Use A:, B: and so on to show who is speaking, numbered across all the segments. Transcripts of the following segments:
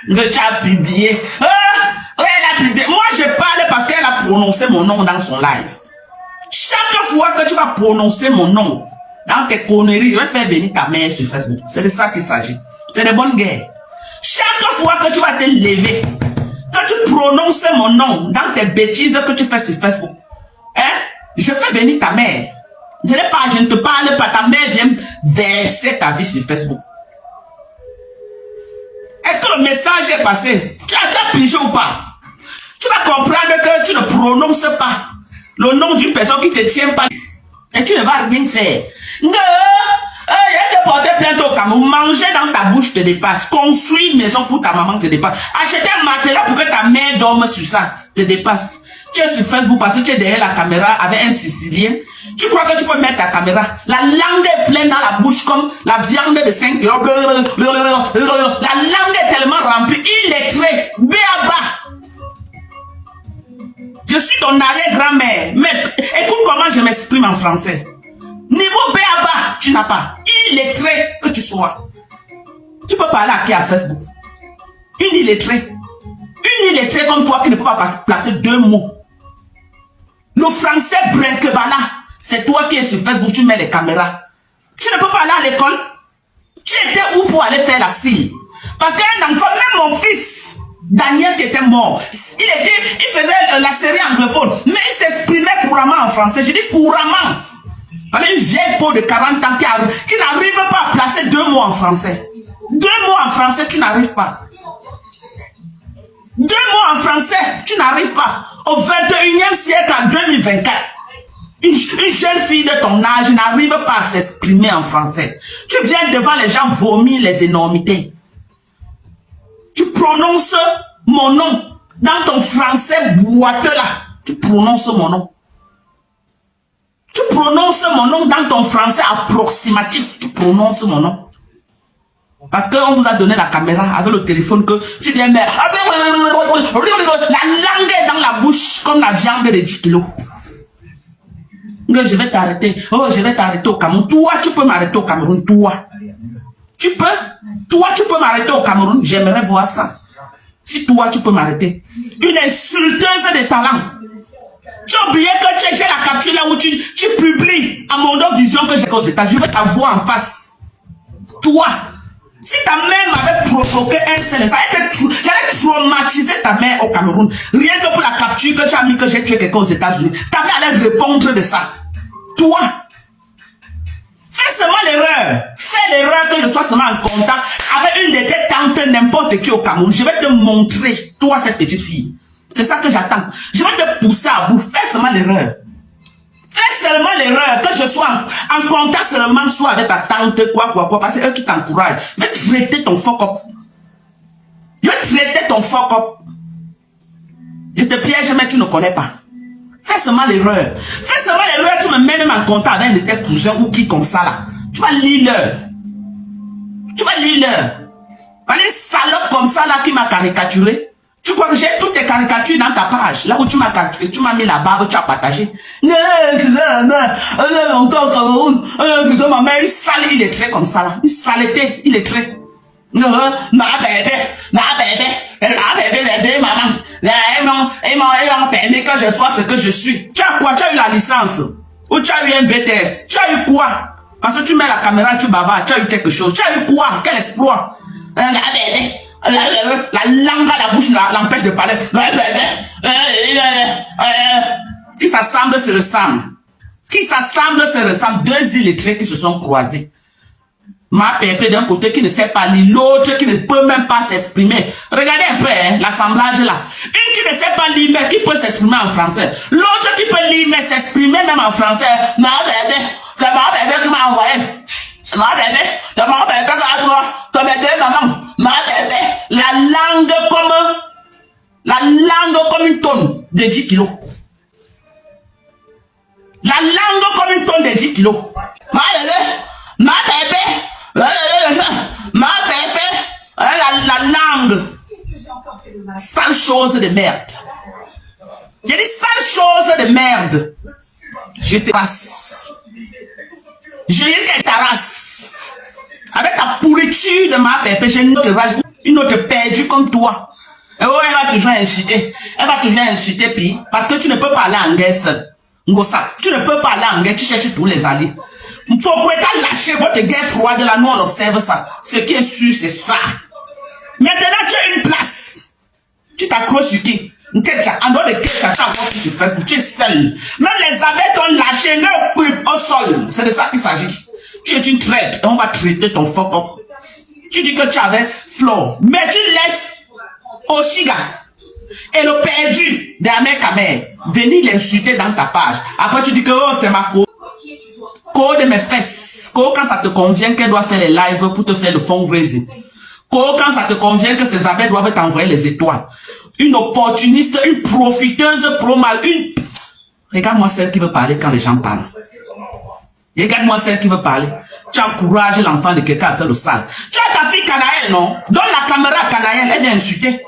A: Que tu as publié. Elle a publié. Moi, je parle parce qu'elle a prononcé mon nom dans son live. Chaque fois que tu vas prononcer mon nom dans tes conneries, je vais faire venir ta mère sur Facebook. C'est de ça qu'il s'agit. C'est de bonnes guerres. Chaque fois que tu vas te lever, que tu prononces mon nom dans tes bêtises que tu fais sur Facebook, hein, je fais venir ta mère. Je ne te parle pas, ta mère vient verser ta vie sur Facebook. Est-ce que le message est passé? Tu as pigé ou pas? Tu vas comprendre que tu ne prononces pas le nom d'une personne qui ne te tient pas et tu ne vas rien faire. Il y a te porter plainte au Cameroun, manger dans ta bouche te dépasse, construire une maison pour ta maman te dépasse, acheter un matelas pour que ta mère dorme sur ça te dépasse. Tu es sur Facebook parce que tu es derrière la caméra avec un Sicilien. Tu crois que tu peux mettre ta caméra? La langue est pleine dans la bouche comme la viande de 5 kilos. La langue est tellement remplie, illettré, béaba. Je suis ton arrière-grand-mère. Mais écoute comment je m'exprime en français. Niveau béaba, tu n'as pas. Illettré que tu sois. Tu peux parler à qui à Facebook? Une illettrée. Une illettrée comme toi qui ne peut pas placer deux mots. Le français brinque-bala. C'est toi qui es sur Facebook, tu mets les caméras. Tu ne peux pas aller à l'école. Tu étais où pour aller faire la cime? Parce qu'un enfant, même mon fils, Daniel qui était mort, il faisait la série anglophone, mais il s'exprimait couramment en français. Je dis couramment. Une vieille peau de 40 ans qui n'arrive pas à placer deux mots en français. Deux mots en français, tu n'arrives pas. Deux mots en français, tu n'arrives pas. Au 21e siècle, en 2024, une jeune fille de ton âge n'arrive pas à s'exprimer en français. Tu viens devant les gens vomir les énormités. Tu prononces mon nom dans ton français boiteux là. Tu prononces mon nom. Tu prononces mon nom dans ton français approximatif. Tu prononces mon nom. Parce qu'on vous a donné la caméra avec le téléphone que tu viens mettre. La langue est dans la bouche comme la viande de 10 kilos. Je vais t'arrêter. Oh, je vais t'arrêter au Cameroun. Toi, tu peux m'arrêter au Cameroun. Toi. Tu peux. Toi, tu peux m'arrêter au Cameroun. J'aimerais voir ça. Si toi, tu peux m'arrêter. Une insulteuse de talent. Tu as oublié que j'ai la capture là où tu publies à mon vision que j'ai aux États-Unis. Je vais t'avoir en face. Toi. Si ta mère m'avait provoqué un seul, j'allais traumatiser ta mère au Cameroun. Rien que pour la capture que tu as mis que j'ai tué quelqu'un aux États-Unis. Ta mère allait répondre de ça. Toi, fais seulement l'erreur. Fais l'erreur que je sois seulement en contact avec une de tes tantes, n'importe qui au Cameroun. Je vais te montrer, toi, cette petite fille. C'est ça que j'attends. Je vais te pousser à bout. Fais seulement l'erreur. Fais seulement l'erreur que je sois en contact seulement soit avec ta tante, quoi, parce que c'est eux qui t'encouragent. Je vais traiter ton fuck up. Je vais traiter ton fuck up. Je te piège, mais tu ne connais pas. Fais seulement l'erreur. Fais seulement l'erreur, tu me mets même en contact avec un de tes cousins ou qui comme ça là. Tu vas lire l'heure. Tu vas lire l'heure. Une salope comme ça là qui m'a caricaturé. Tu crois que j'ai toutes tes caricatures dans ta page. Là où tu m'as caricaturé, tu m'as mis la barbe, tu as partagé. Encore Cameroun. Ma mère, une sale, il est très comme ça là. Une saleté, il est très. Ma bébé, maman. Ils m'ont permis que je sois ce que je suis. Tu as quoi? Tu as eu la licence. Ou tu as eu un BTS. Tu as eu quoi? Parce que tu mets la caméra, tu bavardes. Tu as eu quelque chose. Tu as eu quoi? Quel exploit? La bébé. La langue à la bouche l'empêche de parler. Qui s'assemble se ressemble. Qui s'assemble se ressemble. Deux illettrés qui se sont croisés. Ma pépé d'un côté qui ne sait pas lire, l'autre qui ne peut même pas s'exprimer. Regardez un peu hein, l'assemblage là. Une qui ne sait pas lire mais qui peut s'exprimer en français. L'autre qui peut lire mais s'exprimer même en français. Ma bébé, c'est ma bébé qui m'a envoyé. Ma bébé, c'est ma bébé qui a toi. Ton bébé, maman. Ma bébé, la langue comme une tonne de 10 kilos. La langue comme une tonne de 10 kilos. Ma bébé, la langue. Sale chose de merde. J'ai dit sale chose de merde. Je te passe. Je dis qu'elle t'arrasse. Avec ta pourriture de ma pépé, j'ai une autre rage. Une autre perdue comme toi. Et oh, elle va toujours insulter. Elle va toujours insulter, puis, parce que tu ne peux pas aller en guerre seul. Ngosa, tu ne peux pas aller en guerre, tu cherches tous les alliés. Pourquoi t'as lâché votre guerre froide là, nous on observe ça. Ce qui est sûr, c'est ça. Maintenant, tu as une place. Tu t'accroches sur qui? En dehors de Ketcha, tu as encore sur Facebook, tu es seul. Même les abeilles t'ont lâché au sol. C'est de ça qu'il s'agit. Tu es une traite et on va traiter ton fuck up. Tu dis que tu avais Flore, mais tu laisses Oshiga et le perdu d'Amer Kamer venir l'insulter dans ta page. Après tu dis que oh, c'est ma code de mes fesses. Quand ça te convient qu'elle doit faire les lives pour te faire le fundraising. Quand ça te convient que ces abeilles doivent t'envoyer les étoiles. Une opportuniste, une profiteuse pro-mal, une... Regarde-moi celle qui veut parler quand les gens parlent. Regarde-moi celle qui veut parler. Tu encourages l'enfant de quelqu'un à faire le sale. Tu as ta fille Canaël, non? Donne la caméra à Canaël, elle vient insulter.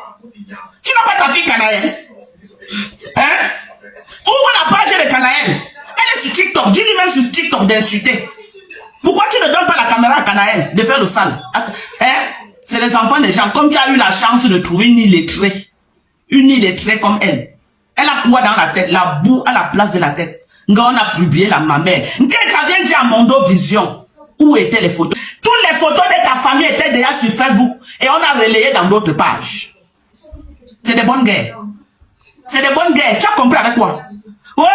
A: Tu n'as pas ta fille Canaël? Hein? Ouvre la page de Canaël. Elle est sur TikTok. Dis-lui même sur TikTok d'insulter. Pourquoi tu ne donnes pas la caméra à Canaël de faire le sale? Hein? C'est les enfants des gens. Comme tu as eu la chance de trouver une illettrée. Une illettrée comme elle. Elle a quoi dans la tête? La boue à la place de la tête. On a publié la mamère. Quand ça vient dire à Mondo Vision, où étaient les photos? Toutes les photos de ta famille étaient déjà sur Facebook et on a relayé dans d'autres pages. C'est des bonnes guerres. C'est des bonnes guerres. Tu as compris avec quoi? Oh,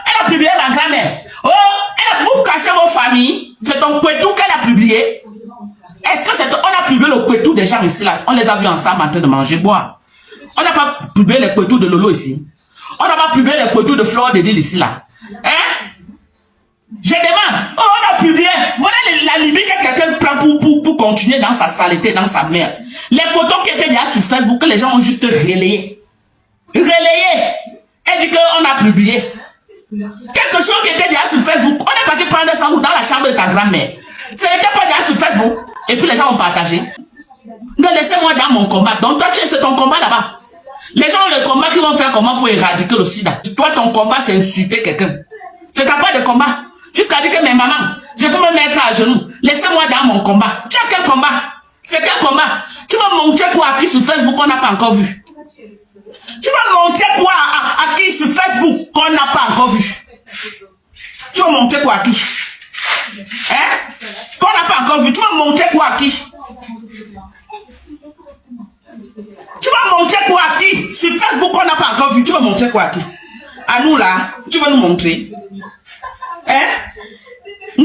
A: elle a publié ma grand-mère. Oh, elle a pour cacher vos familles. C'est ton Kwetou qu'elle a publié. Est-ce que c'est... On a publié le Kwetou des gens ici là. On les a vus ensemble en train de manger, boire. On n'a pas publié les Kwetou de Lolo ici. On n'a pas publié les Kwetou de Flore de Dil ici là. Hein? Je demande. Oh, on a publié. Voilà la Libye que quelqu'un prend pour continuer dans sa saleté, dans sa merde. Les photos qui étaient déjà sur Facebook, que les gens ont juste relayé. Relayé. Elle dit qu'on a publié. Quelque chose qui était déjà sur Facebook. On est parti prendre ça dans la chambre de ta grand-mère. Ce n'était pas déjà sur Facebook. Et puis les gens ont partagé. Donc laissez-moi dans mon combat. Donc toi, c'est ton combat là-bas. Les gens ont le combat qui vont faire comment pour éradiquer le sida. Toi, ton combat, c'est insulter quelqu'un. C'est ta part de combat. Jusqu'à dire que mes mamans, je peux me mettre à genoux. Laissez-moi dans mon combat. Tu as quel combat? C'est quel combat? Tu vas montrer quoi à qui sur Facebook qu'on n'a pas encore vu? Tu vas montrer quoi à qui sur Facebook qu'on n'a pas encore vu? Tu vas montrer quoi à qui? Hein? Qu'on n'a pas encore vu. Tu vas montrer quoi à qui? Tu vas montrer quoi à qui? Sur Facebook qu'on n'a pas encore vu. Tu vas montrer quoi à qui? À nous là, tu vas nous montrer. Hein? De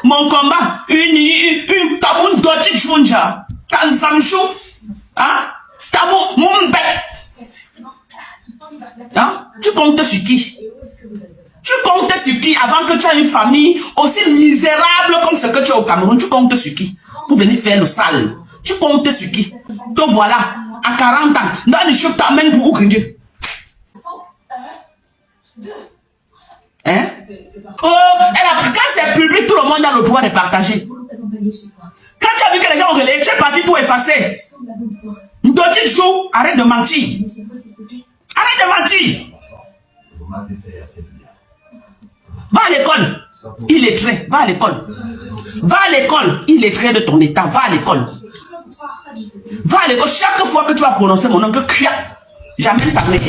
A: mon combat, une tamoun doti chunja, tansamchou, hein? Tamoun mumbe. Hein? Tu comptes sur qui? Tu comptes sur qui avant que tu aies une famille aussi misérable comme ce que tu as au Cameroun? Tu comptes sur qui? Pour venir faire le sale. Tu comptes sur qui? Donc voilà, à 40 ans, dans le choc t'amènes pour Ougrindier. Hein? Oh, quand c'est public, tout le monde a le droit de partager. Quand tu as vu que les gens ont relayé, tu es parti tout effacer. Ndoti Chou, arrête de mentir. Arrête de mentir. Va à l'école. Il est trait. Va à l'école. Va à l'école. Il est trait de ton état. Va à l'école. Va à l'école. Chaque fois que tu vas prononcer mon nom, que j'amène ta mère.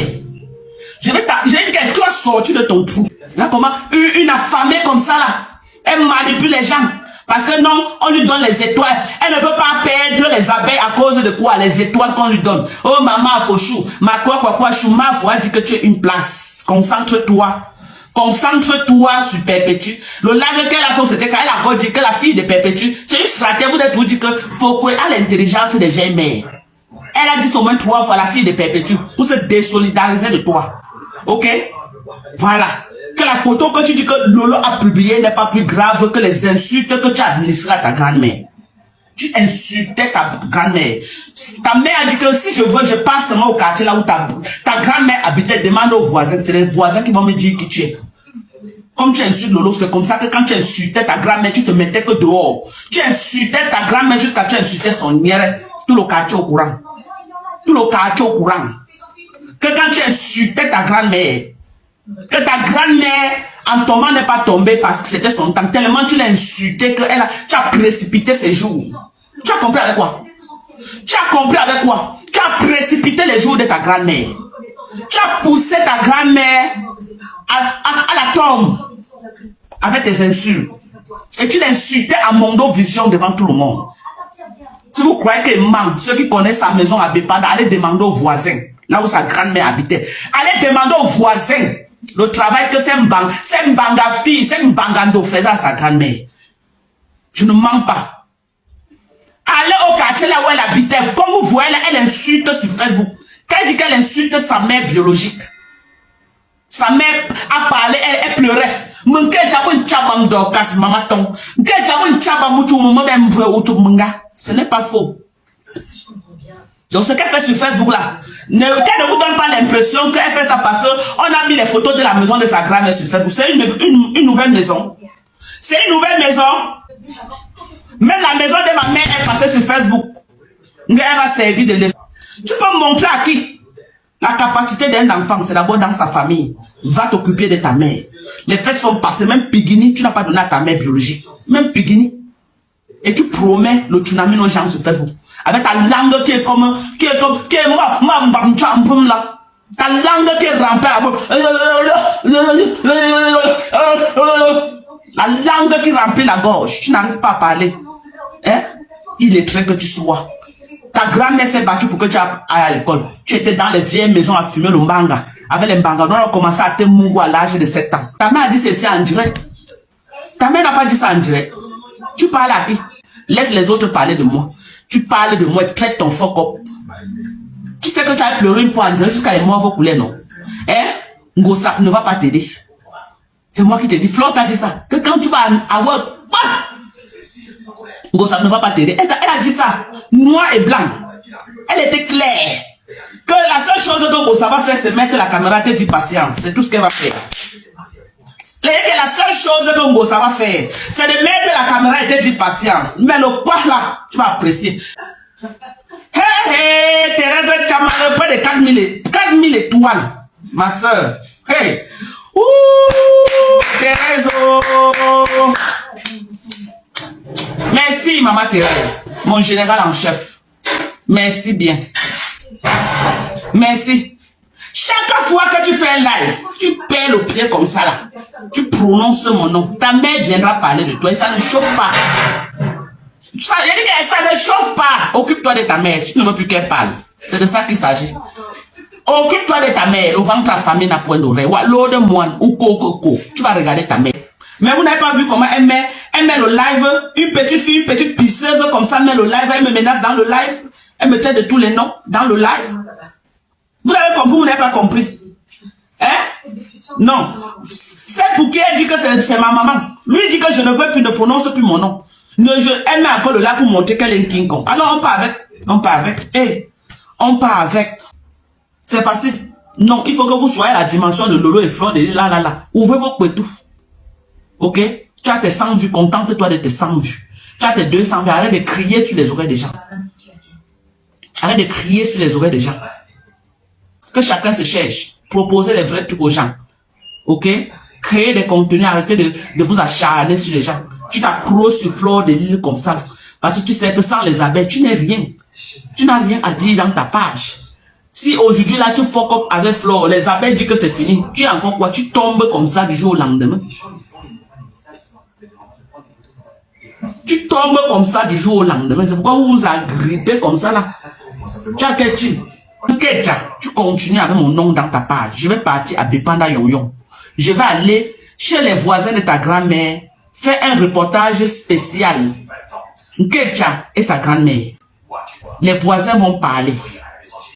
A: Je vais dire que tu vas sortir de ton trou. Là, comment une affamée comme ça, là, elle manipule les gens. Parce que non, on lui donne les étoiles. Elle ne veut pas perdre les abeilles à cause de quoi? Les étoiles qu'on lui donne. Oh, maman, faut chou. Ma quoi, chou, ma faut dire que tu as une place. Concentre-toi. Concentre-toi sur Perpétue. Le live qu'elle a fait, c'était quand elle a encore dit que la fille de Perpétue, c'est une stratégie, vous êtes vous dit que faut qu'elle a l'intelligence des vieilles mères. Elle a dit au moins 3 fois la fille de Perpétue pour se désolidariser de toi. Ok? Voilà. Que la photo que tu dis que Lolo a publiée n'est pas plus grave que les insultes que tu as administrées à ta grand-mère. Tu insultais ta grand-mère. Ta mère a dit que si je veux, je passe seulement au quartier là où ta grand-mère habitait, demande aux voisins. C'est les voisins qui vont me dire qui tu es. Comme tu insultes Lolo, c'est comme ça que quand tu insultais ta grand-mère, tu te mettais que dehors. Tu insultais ta grand-mère jusqu'à ce que tu insultais son nière. Tout le quartier au courant. Tout le quartier au courant. Que quand tu insultais ta grand-mère, que ta grand-mère en tombant n'est pas tombée parce que c'était son temps, tellement tu l'as insulté que tu as précipité ses jours. Tu as compris avec quoi? Tu as compris avec quoi? Tu as précipité les jours de ta grand-mère. Tu as poussé ta grand-mère à la tombe avec tes insultes. Et tu l'insultais à Mondo Vision devant tout le monde. Si vous croyez qu'il manque, ceux qui connaissent sa maison à Bépanda, allez demander aux voisins, là où sa grand-mère habitait. Allez demander aux voisins le travail que c'est Mbanga fille, c'est Mbangando faisait à sa grand-mère. Je ne mens pas. Allez au quartier là où elle habitait. Comme vous voyez là, elle insulte sur Facebook. Quand elle dit qu'elle insulte sa mère biologique, sa mère a parlé, elle pleurait. Ce n'est pas faux. Donc ce qu'elle fait sur Facebook là, qu'elle ne vous donne pas l'impression qu'elle fait ça parce qu'on a mis les photos de la maison de sa grand-mère sur Facebook. C'est une nouvelle maison. C'est une nouvelle maison. Même la maison de ma mère est passée sur Facebook. Elle va servir de leçon. Tu peux montrer à qui? La capacité d'un enfant, c'est d'abord dans sa famille. Va t'occuper de ta mère. Les fêtes sont passées, même Pigini, tu n'as pas donné à ta mère biologique. Même Pigini. Et tu promets le tsunami aux gens sur Facebook. Avec ta langue qui est comme, là. Ta langue qui est rampée la langue qui remplit la gorge. Tu n'arrives pas à parler. Hein? Il est très que tu sois. Ta grand-mère s'est battue pour que tu ailles à l'école. Tu étais dans les vieilles maisons à fumer le mbanga. Avec les mbanga, on a commencé à te mourir à l'âge de 7 ans. Ta mère a dit c'est en direct. Ta mère n'a pas dit ça en direct. Tu parles à qui? Laisse les autres parler de moi. Tu parles de moi et traite ton fuck up. Tu sais que tu as pleuré une fois en direct jusqu'à les morts vont couler, non? Hein? Ngosap ne va pas t'aider. C'est moi qui te dis. Flore t'a dit ça. Que quand tu vas avoir... Ngosap ne va pas t'aider. Elle a dit ça. Noir et blanc. Elle était claire. Que la seule chose que Ngosap va faire, c'est mettre la caméra et te dire patience. C'est tout ce qu'elle va faire. La seule chose que Ngosap va faire, c'est de mettre la caméra et te dire patience. Mais le quoi là, tu vas apprécier. Hey, Thérèse Chamara, près de 4000 étoiles. Ma soeur. Hey. Ouh, Thérèse. Merci, maman Thérèse. Mon général en chef. Merci bien. Merci. Chaque fois que tu fais un live, tu perds le pied comme ça là. Tu prononces mon nom. Ta mère viendra parler de toi et ça ne chauffe pas. Ça ne chauffe pas. Occupe-toi de ta mère si tu ne veux plus qu'elle parle. C'est de ça qu'il s'agit. Occupe-toi de ta mère. Au ventre ta famille n'a point d'oreille. Ou l'eau de moine ou coco. Tu vas regarder ta mère. Mais vous n'avez pas vu comment elle met le live. Une petite fille, une petite pisseuse comme ça met le live. Elle me menace dans le live. Elle me traite de tous les noms dans le live. Vous avez compris ou vous n'avez pas compris? Hein? Non. C'est pour qui elle dit que c'est ma maman. Lui dit que je ne veux plus, ne prononce plus mon nom. Elle met encore le là pour montrer qu'elle est un King Kong. Alors on part avec. On part avec. Hey, on part avec. C'est facile. Non, il faut que vous soyez à la dimension de Lolo et Flore de là. Ouvrez vos couetous. Ok? Tu as tes 100 vues, contente-toi de tes 100 vues. Tu as tes 200 vues, arrête de crier sur les oreilles des gens. Arrête de crier sur les oreilles des gens. Que chacun se cherche. Proposez les vrais trucs aux gens. Ok? Créez des contenus, arrêtez de vous acharner sur les gens. Tu t'accroches sur Flore de Lille comme ça. Parce que tu sais que sans les abeilles, tu n'es rien. Tu n'as rien à dire dans ta page. Si aujourd'hui là tu fuck up avec Flore, les abeilles disent que c'est fini. Tu es encore quoi? Tu tombes comme ça du jour au lendemain. Tu tombes comme ça du jour au lendemain. C'est pourquoi vous vous agrippez comme ça là. Tu as quel type? Tu continues avec mon nom dans ta page. Je vais partir à Bépanda Yon. Je vais aller chez les voisins de ta grand-mère faire un reportage spécial. Nkecha et sa grand-mère. Les voisins vont parler.